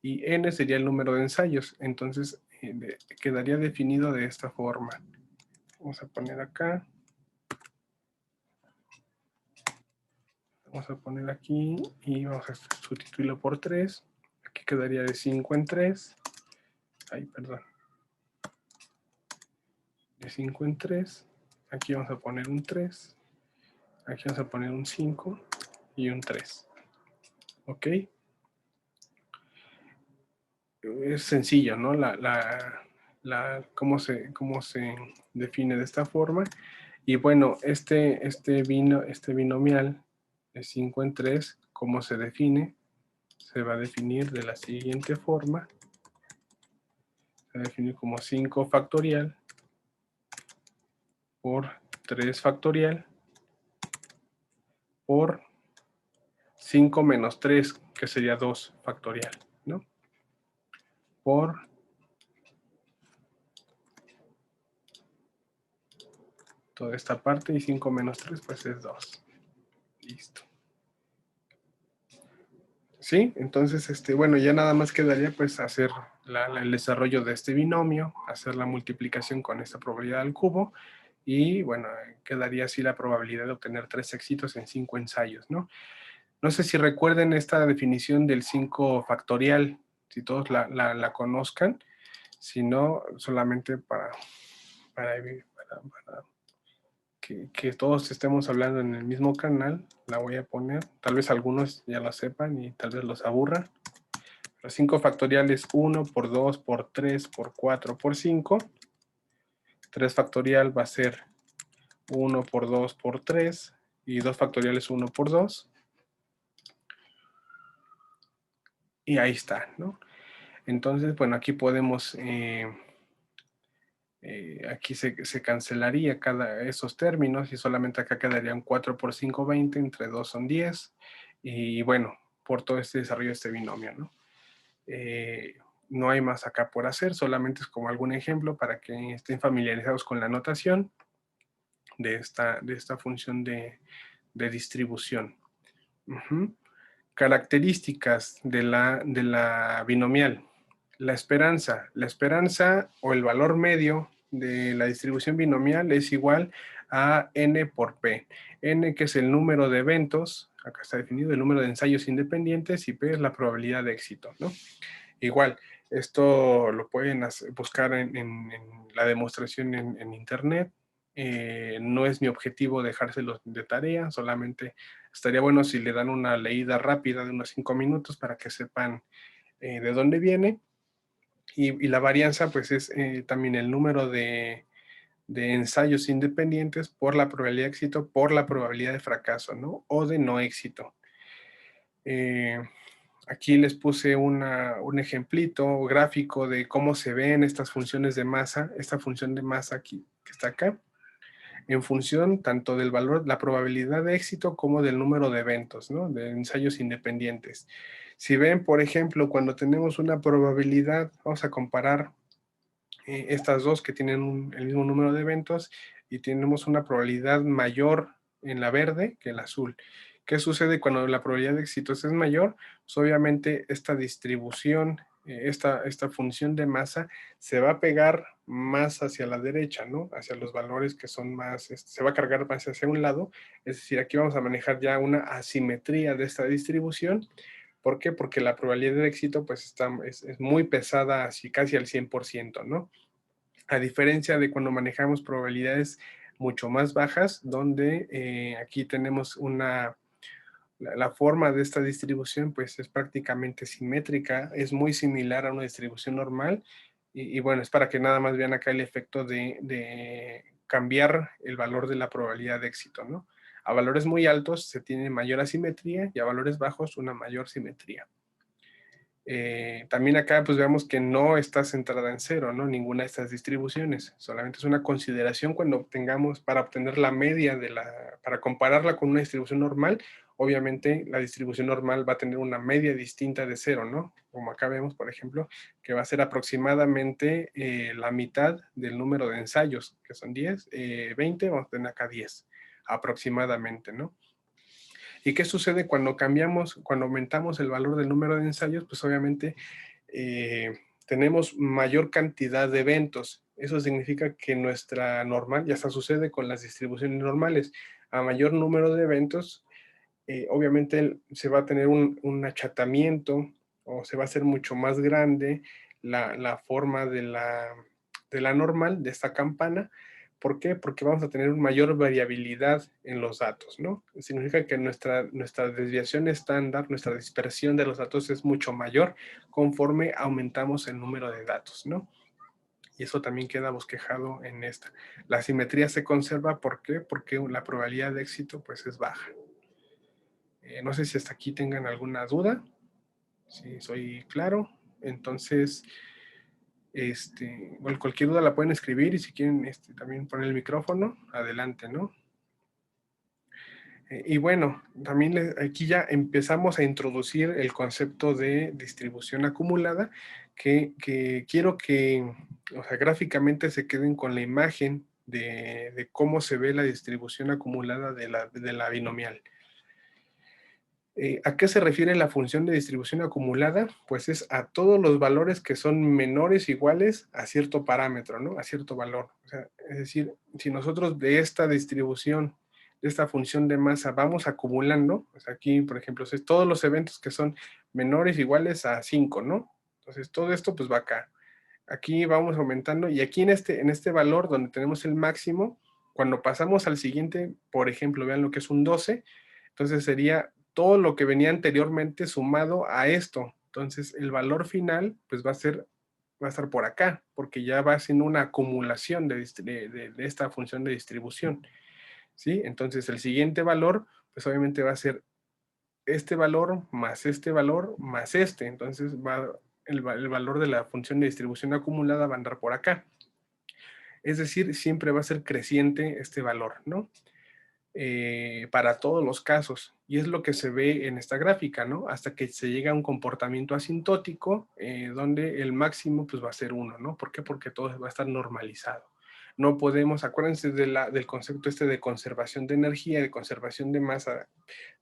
Y N sería el número de ensayos. Entonces, quedaría definido de esta forma. Vamos a poner acá. Vamos a poner aquí y vamos a sustituirlo por 3. Aquí quedaría de 5 en 3. Ay, perdón. De 5 en 3. Aquí vamos a poner un 3. Aquí vamos a poner un 5 y un 3. ¿Ok? Es sencillo, ¿no? Cómo se define de esta forma. Y bueno, este binomial de 5 en 3, ¿cómo se define? Se va a definir de la siguiente forma. Se va a definir como 5 factorial por 3 factorial por 5 menos 3, que sería 2 factorial, ¿no? Por toda esta parte, y 5 menos 3 pues es 2. Listo. ¿Sí? Entonces, bueno, ya nada más quedaría pues hacer el desarrollo de este binomio, hacer la multiplicación con esta probabilidad al cubo, y bueno, quedaría así la probabilidad de obtener 3 éxitos en 5 ensayos, ¿no? No sé si recuerden esta definición del 5 factorial, si todos la conozcan, si no, solamente para que todos estemos hablando en el mismo canal, la voy a poner. Tal vez algunos ya lo sepan y tal vez los aburra. Pero 5 factorial es 1 por 2 por 3 por 4 por 5. 3 factorial va a ser 1 por 2 por 3. Y 2 factorial es 1 por 2. Y ahí está, ¿no? Entonces, bueno, aquí podemos... aquí se cancelaría esos términos y solamente acá quedarían 4 por 5, 20, entre 2 son 10. Y bueno, por todo este desarrollo de este binomio, ¿no? No hay más acá por hacer, solamente es como algún ejemplo para que estén familiarizados con la notación de esta función de distribución. Características de la binomial. La esperanza o el valor medio de la distribución binomial es igual a n por p. N, que es el número de eventos, acá está definido el número de ensayos independientes, y p es la probabilidad de éxito, ¿no? Igual, esto lo pueden buscar en la demostración en internet. No es mi objetivo dejárselos de tarea, solamente estaría bueno si le dan una leída rápida de unos 5 minutos para que sepan de dónde viene. Y la varianza, pues es también el número de ensayos independientes por la probabilidad de éxito, por la probabilidad de fracaso, ¿no? O de no éxito. Aquí les puse un ejemplito gráfico de cómo se ven estas funciones de masa, esta función de masa aquí, que está acá, en función tanto del valor, la probabilidad de éxito, como del número de eventos, ¿no? De ensayos independientes. Si ven, por ejemplo, cuando tenemos una probabilidad, vamos a comparar estas dos que tienen el mismo número de eventos, y tenemos una probabilidad mayor en la verde que en la azul. ¿Qué sucede cuando la probabilidad de éxitos es mayor? Pues obviamente esta distribución, esta función de masa se va a pegar más hacia la derecha, ¿no? Hacia los valores que son más, se va a cargar más hacia un lado. Es decir, aquí vamos a manejar ya una asimetría de esta distribución. ¿Por qué? Porque la probabilidad de éxito pues es muy pesada, así casi al 100%, ¿no? A diferencia de cuando manejamos probabilidades mucho más bajas, donde aquí tenemos la forma de esta distribución pues es prácticamente simétrica, es muy similar a una distribución normal, y bueno, es para que nada más vean acá el efecto de cambiar el valor de la probabilidad de éxito, ¿no? A valores muy altos se tiene mayor asimetría, y a valores bajos una mayor simetría. También acá pues vemos que no está centrada en cero, ¿no? Ninguna de estas distribuciones, solamente es una consideración cuando para obtener la media para compararla con una distribución normal, obviamente la distribución normal va a tener una media distinta de 0, ¿no? Como acá vemos, por ejemplo, que va a ser aproximadamente la mitad del número de ensayos, que son 10, 20, vamos a tener acá 10, aproximadamente, ¿no? ¿Y qué sucede cuando cuando aumentamos el valor del número de ensayos? Pues obviamente tenemos mayor cantidad de eventos. Eso significa que nuestra normal, ya se sucede con las distribuciones normales, a mayor número de eventos, obviamente se va a tener un achatamiento o se va a hacer mucho más grande la forma de la normal, de esta campana. ¿Por qué? Porque vamos a tener una mayor variabilidad en los datos, ¿no? Significa que nuestra desviación estándar, nuestra dispersión de los datos es mucho mayor conforme aumentamos el número de datos, ¿no? Y eso también queda bosquejado en esta. La simetría se conserva, ¿por qué? Porque la probabilidad de éxito pues es baja. No sé si hasta aquí tengan alguna duda, si soy claro. Entonces, bueno, cualquier duda la pueden escribir y si quieren también poner el micrófono, adelante, ¿no? Y bueno, también aquí ya empezamos a introducir el concepto de distribución acumulada, que quiero que, o sea, gráficamente se queden con la imagen de cómo se ve la distribución acumulada de la binomial. ¿A qué se refiere la función de distribución acumulada? Pues es a todos los valores que son menores o iguales a cierto parámetro, ¿no? A cierto valor. O sea, es decir, si nosotros de esta distribución, de esta función de masa, vamos acumulando, pues aquí, por ejemplo, es todos los eventos que son menores o iguales a 5, ¿no? Entonces, todo esto pues va acá. Aquí vamos aumentando y aquí en este valor donde tenemos el máximo, cuando pasamos al siguiente, por ejemplo, vean lo que es un 12, entonces sería todo lo que venía anteriormente sumado a esto. Entonces el valor final pues va a estar por acá, porque ya va siendo una acumulación de esta función de distribución, ¿sí? Entonces el siguiente valor pues obviamente va a ser este valor más este valor más este. Entonces el valor de la función de distribución acumulada va a andar por acá. Es decir, siempre va a ser creciente este valor, ¿no? Para todos los casos. Y es lo que se ve en esta gráfica, ¿no? Hasta que se llega a un comportamiento asintótico, donde el máximo pues va a ser 1, ¿no? ¿Por qué? Porque todo va a estar normalizado. No podemos, acuérdense del concepto de conservación de energía, de conservación de masa,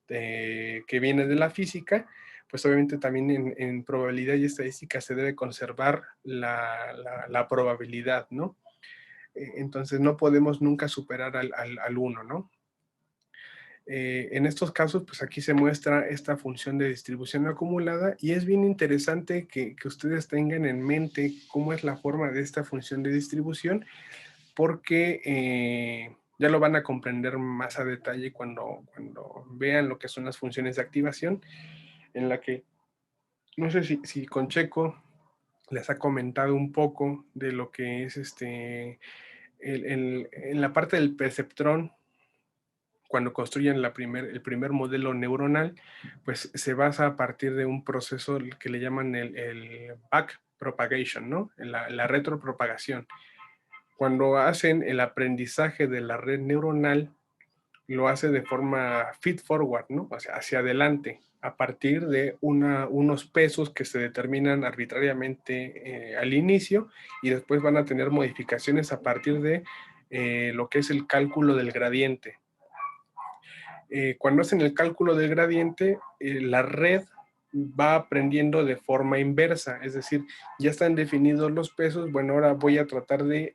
que viene de la física, pues obviamente también en probabilidad y estadística se debe conservar la probabilidad, ¿no? Entonces no podemos nunca superar al 1, ¿no? En estos casos, pues aquí se muestra esta función de distribución acumulada y es bien interesante que ustedes tengan en mente cómo es la forma de esta función de distribución, porque ya lo van a comprender más a detalle cuando vean lo que son las funciones de activación, en la que, no sé si con Checo les ha comentado un poco de lo que es en la parte del perceptrón, cuando construyen el primer modelo neuronal, pues se basa a partir de un proceso que le llaman el backpropagation, ¿no? La retropropagación. Cuando hacen el aprendizaje de la red neuronal, lo hace de forma feed forward, ¿no? O sea, hacia adelante, a partir de unos pesos que se determinan arbitrariamente al inicio y después van a tener modificaciones a partir de lo que es el cálculo del gradiente. Cuando hacen el cálculo del gradiente, la red va aprendiendo de forma inversa, es decir, ya están definidos los pesos, bueno, ahora voy a tratar de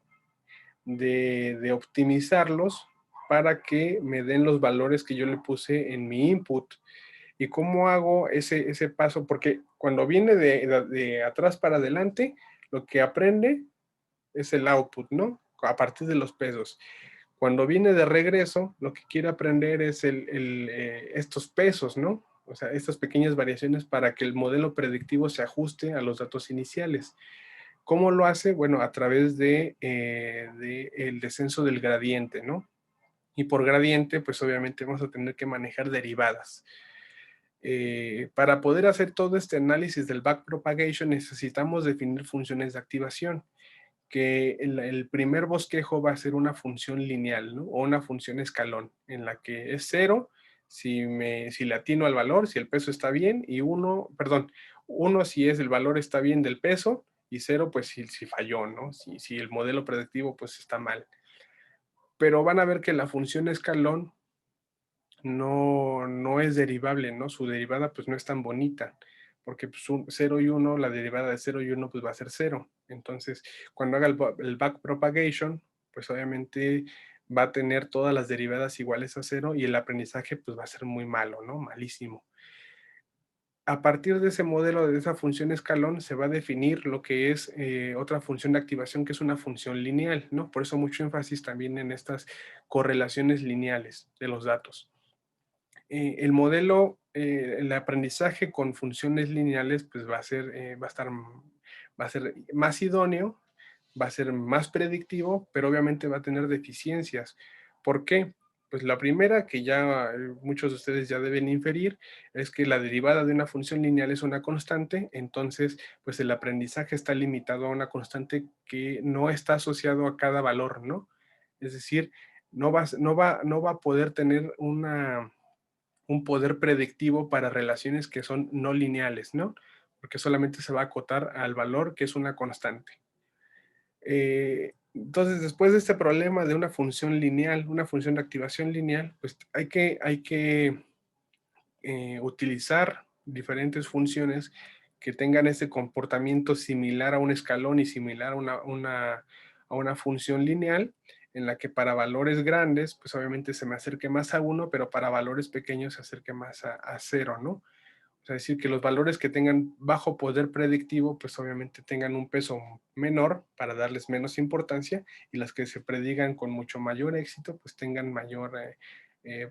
optimizarlos para que me den los valores que yo le puse en mi input. ¿Y cómo hago ese paso? Porque cuando viene de atrás para adelante, lo que aprende es el output, ¿no? A partir de los pesos. Cuando viene de regreso, lo que quiere aprender es estos pesos, ¿no? O sea, estas pequeñas variaciones para que el modelo predictivo se ajuste a los datos iniciales. ¿Cómo lo hace? Bueno, a través de el descenso del gradiente, ¿no? Y por gradiente, pues obviamente vamos a tener que manejar derivadas. Para poder hacer todo este análisis del backpropagation necesitamos definir funciones de activación. que el primer bosquejo va a ser una función lineal, ¿no? O una función escalón, en la que es 0 si le atino al valor, si el peso está bien, y 1, perdón, 1 si es el valor está bien del peso, y 0 pues si falló, ¿no? Si el modelo predictivo pues está mal. Pero van a ver que la función escalón no es derivable, ¿no? Su derivada pues no es tan bonita, porque pues 0 y 1, la derivada de 0 y 1 pues va a ser 0. Entonces, cuando haga el backpropagation, pues obviamente va a tener todas las derivadas iguales a 0 y el aprendizaje pues va a ser muy malo, ¿no? Malísimo. A partir de ese modelo, de esa función escalón, se va a definir lo que es otra función de activación, que es una función lineal, ¿no? Por eso mucho énfasis también en estas correlaciones lineales de los datos. El modelo, el aprendizaje con funciones lineales, pues va a ser más idóneo, va a ser más predictivo, pero obviamente va a tener deficiencias. ¿Por qué? Pues la primera, que ya muchos de ustedes ya deben inferir, es que la derivada de una función lineal es una constante, entonces pues el aprendizaje está limitado a una constante que no está asociado a cada valor, ¿no? Es decir, no va a poder tener un poder predictivo para relaciones que son no lineales, ¿no? Porque solamente se va a acotar al valor que es una constante. Entonces, después de este problema de una función lineal, una función de activación lineal, pues hay que utilizar diferentes funciones que tengan ese comportamiento similar a un escalón y similar a una función lineal, en la que para valores grandes, pues obviamente se me acerque más a 1, pero para valores pequeños se acerque más a 0, ¿no? O sea, decir que los valores que tengan bajo poder predictivo, pues obviamente tengan un peso menor para darles menos importancia, y las que se predigan con mucho mayor éxito, pues tengan mayor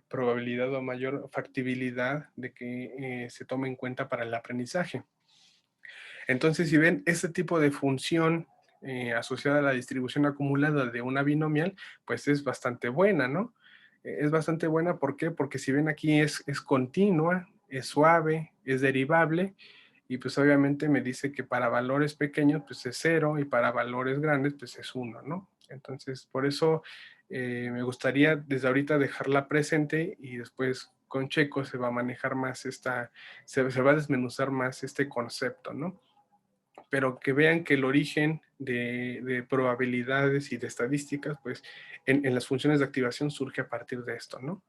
probabilidad o mayor factibilidad de que se tome en cuenta para el aprendizaje. Entonces, si ven este tipo de función asociada a la distribución acumulada de una binomial, pues es bastante buena, ¿no? Es bastante buena, ¿por qué? Porque si ven aquí es continua, es suave, es derivable, y pues obviamente me dice que para valores pequeños pues es 0 y para valores grandes pues es 1, ¿no? Entonces, por eso me gustaría desde ahorita dejarla presente, y después con Checo se va a manejar más se va a desmenuzar más este concepto, ¿no? Pero que vean que el origen de probabilidades y de estadísticas, pues en las funciones de activación surge a partir de esto, ¿no?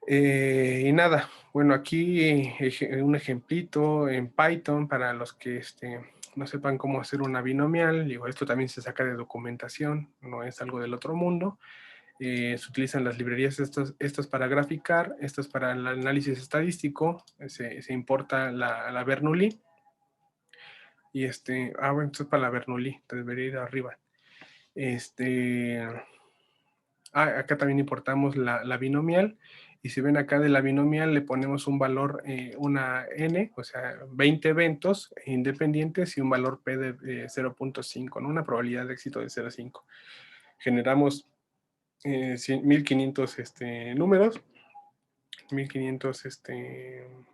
Y nada, bueno, aquí un ejemplito en Python para los que no sepan cómo hacer una binomial. Digo, esto también se saca de documentación, no es algo del otro mundo. Se utilizan las librerías estas para graficar, estas para el análisis estadístico. Se importa la Bernoulli. Y bueno, esto es para la Bernoulli, te debería ir arriba. Acá también importamos la binomial, y si ven acá de la binomial le ponemos un valor, una n, o sea, 20 eventos independientes y un valor p de 0.5, ¿no? Una probabilidad de éxito de 0.5. Generamos 1500 números, 1500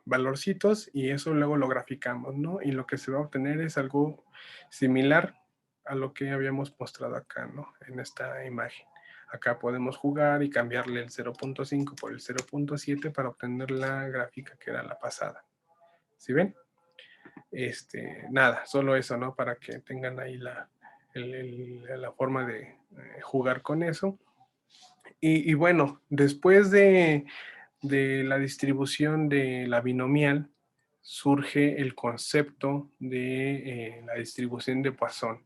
valorcitos, y eso luego lo graficamos, ¿no? Y lo que se va a obtener es algo similar a lo que habíamos mostrado acá, ¿no? En esta imagen. Acá podemos jugar y cambiarle el 0.5 por el 0.7 para obtener la gráfica que era la pasada. ¿Sí ven? Nada, solo eso, ¿no? Para que tengan ahí la forma de jugar con eso. Y bueno, después de la distribución de la binomial, surge el concepto de la distribución de Poisson.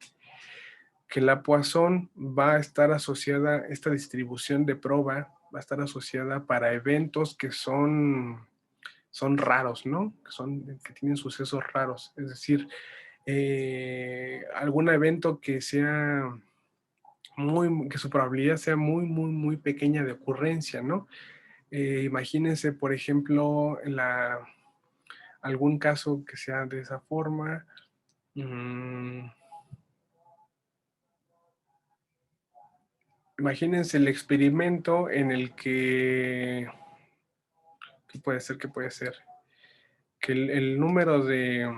Que la Poisson va a estar asociada, esta distribución de Proba va a estar asociada para eventos que son raros, ¿no? Que tienen sucesos raros. Es decir, algún evento que que su probabilidad sea muy, muy, muy pequeña de ocurrencia, ¿no? Imagínense, por ejemplo, algún caso que sea de esa forma. Imagínense el experimento en el que, ¿qué puede ser? ¿Qué puede ser? Que el número de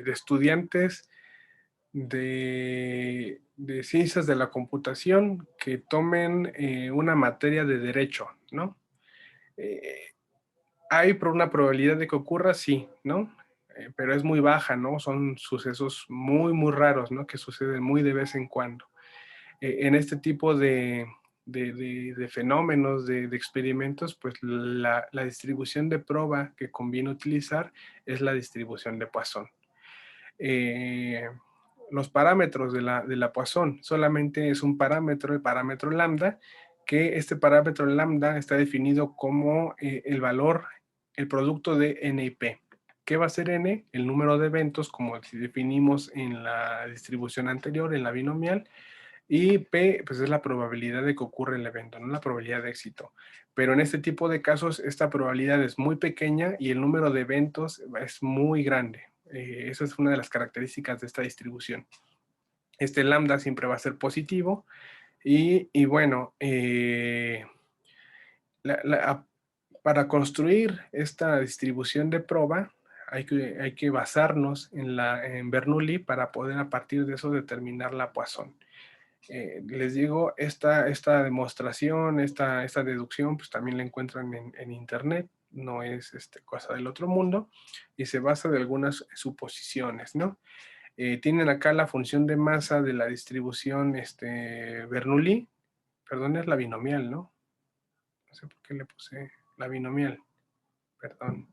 estudiantes de ciencias de la computación que tomen una materia de derecho, ¿no? Eh, ¿Hay una probabilidad de que ocurra? Sí, ¿no? Pero es muy baja, ¿no? Son sucesos muy, muy raros, ¿no? Que suceden muy de vez en cuando. En este tipo de fenómenos, de experimentos, pues la distribución de prueba que conviene utilizar es la distribución de Poisson. Eh, los parámetros de la Poisson solamente es un parámetro, el parámetro lambda, que este parámetro lambda está definido como el valor, el producto de n y p. ¿Qué va a ser n? El número de eventos, como definimos en la distribución anterior, en la binomial, y p, pues es la probabilidad de que ocurra el evento, no la probabilidad de éxito. Pero en este tipo de casos, esta probabilidad es muy pequeña y el número de eventos es muy grande. Esa es una de las características de esta distribución. Este lambda siempre va a ser positivo y bueno, para construir esta distribución de proba hay que basarnos en Bernoulli para poder a partir de eso determinar la Poisson. Les digo, esta demostración, esta deducción, pues también la encuentran en internet, no es cosa del otro mundo, y se basa de algunas suposiciones, ¿no? Tienen acá la función de masa de la distribución Bernoulli, perdón, es la binomial, ¿no? No sé por qué le puse la binomial, perdón.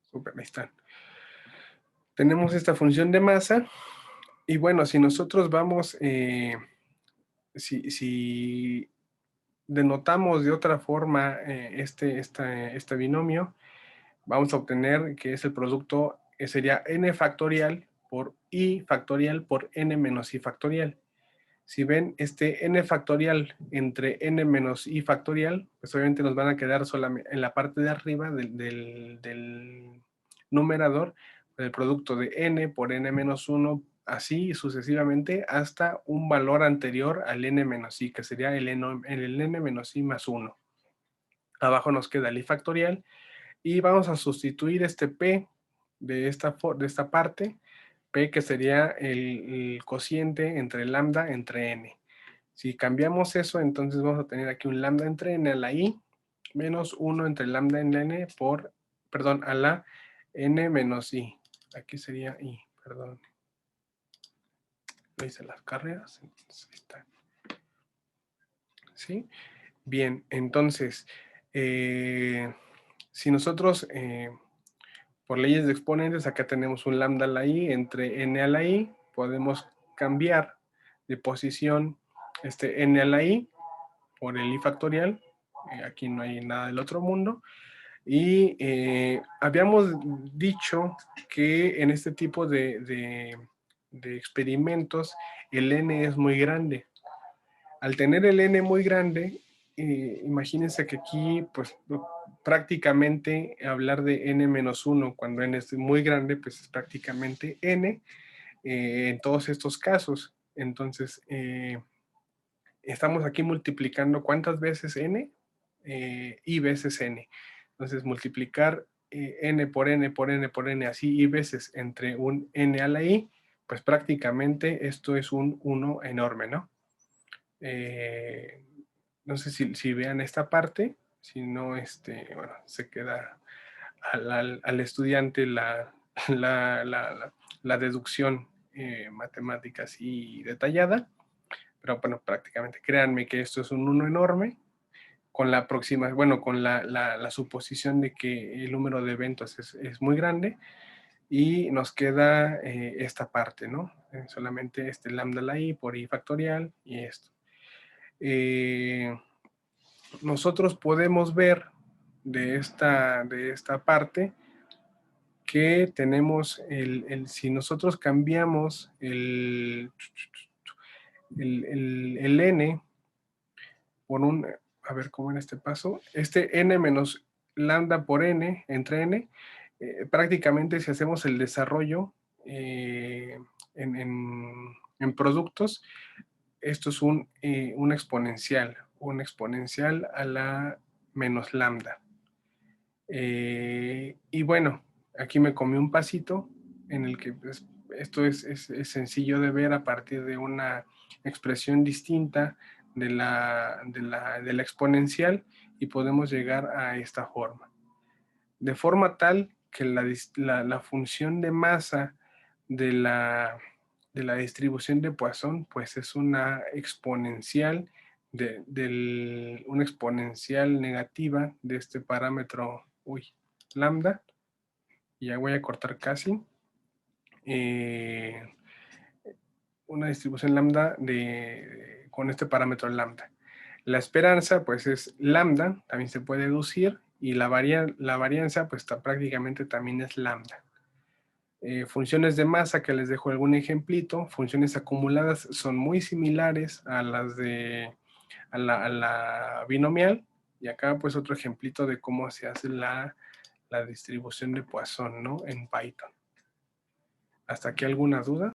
Súper, ahí están. Tenemos esta función de masa, y bueno, si nosotros vamos, si denotamos de otra forma este binomio, vamos a obtener que es el producto, que sería n factorial por i factorial por n menos i factorial. Si ven este n factorial entre n menos i factorial, pues obviamente nos van a quedar solamente en la parte de arriba del numerador, el producto de n por n menos 1, así sucesivamente hasta un valor anterior al n menos i, que sería el n menos i más 1. Abajo nos queda el i factorial y vamos a sustituir este p de esta parte, p que sería el cociente entre lambda entre n. Si cambiamos eso, entonces vamos a tener aquí un lambda entre n a la i menos 1 entre lambda en n por, perdón, a la n menos i. Aquí sería i, perdón. Lo hice las carreras, entonces ahí está. ¿Sí? Bien, entonces, si nosotros, por leyes de exponentes, acá tenemos un lambda a la i entre n a la i, podemos cambiar de posición n a la i por el i factorial, aquí no hay nada del otro mundo, y habíamos dicho que en este tipo de experimentos el n es muy grande. Al tener el n muy grande, imagínense que aquí pues prácticamente hablar de n menos 1 cuando n es muy grande, pues es prácticamente n en todos estos casos. Entonces, estamos aquí multiplicando ¿cuántas veces n? I veces n. Entonces, multiplicar n por n por n por n así i veces entre un n a la i, pues prácticamente esto es un 1 enorme, ¿no? No sé si vean esta parte, si no, bueno, se queda al estudiante la deducción matemática así detallada, pero bueno, prácticamente créanme que esto es un 1 enorme, con la próxima, bueno, con la suposición de que el número de eventos es muy grande, y nos queda esta parte, ¿no? Solamente lambda la i por i factorial y esto. Nosotros podemos ver de esta parte que tenemos si nosotros cambiamos el n por a ver cómo en este paso, n menos lambda por n entre n, prácticamente si hacemos el desarrollo en productos, esto es un exponencial a la menos lambda. Y bueno, aquí me comí un pasito en el que pues, esto es sencillo de ver a partir de una expresión distinta de la exponencial y podemos llegar a esta forma. De forma tal que la función de masa de la distribución de Poisson pues es una exponencial una exponencial negativa de este parámetro, lambda. Ya voy a cortar casi. Una distribución lambda con este parámetro lambda. La esperanza pues es lambda, también se puede deducir, y la varianza pues prácticamente también es lambda. Funciones de masa que les dejo algún ejemplito, funciones acumuladas son muy similares a las a la binomial, y acá pues otro ejemplito de cómo se hace la distribución de Poisson, ¿no? En Python. ¿Hasta aquí alguna duda?